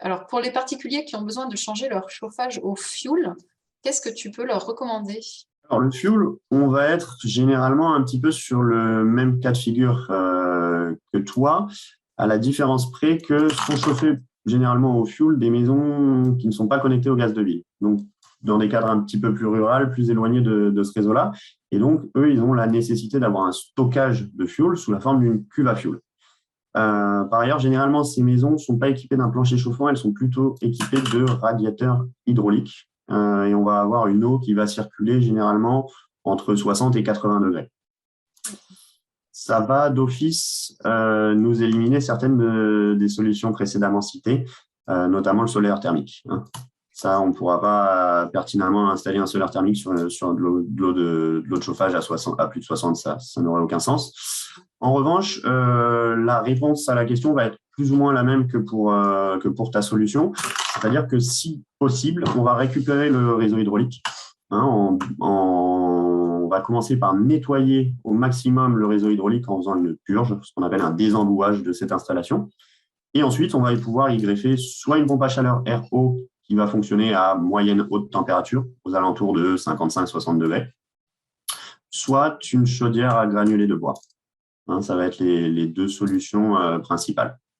Alors, pour les particuliers qui ont besoin de changer leur chauffage au fioul, qu'est-ce que tu peux leur recommander? Alors, le fuel, on va être généralement un petit peu sur le même cas de figure que toi, à la différence près que sont chauffées généralement au fuel des maisons qui ne sont pas connectées au gaz de ville. Donc, dans des cadres un petit peu plus ruraux, plus éloignés de ce réseau-là. Et donc, eux, ils ont la nécessité d'avoir un stockage de fuel sous la forme d'une cuve à fuel. Par ailleurs, généralement, ces maisons ne sont pas équipées d'un plancher chauffant, elles sont plutôt équipées de radiateurs hydrauliques. Et on va avoir une eau qui va circuler généralement entre 60 et 80 degrés. Ça va d'office nous éliminer certaines des solutions précédemment citées, notamment le solaire thermique. Ça, on ne pourra pas pertinemment installer un solaire thermique sur de l'eau de chauffage à plus de 60, ça n'aurait aucun sens. En revanche, la réponse à la question va être plus ou moins la même que pour ta solution. C'est-à-dire que si possible, on va récupérer le réseau hydraulique. On va commencer par nettoyer au maximum le réseau hydraulique en faisant une purge, ce qu'on appelle un désembouage de cette installation. Et ensuite, on va pouvoir y greffer soit une pompe à chaleur RO qui va fonctionner à moyenne haute température, aux alentours de 55-60 degrés, soit une chaudière à granulés de bois. Ça va être les deux solutions principales.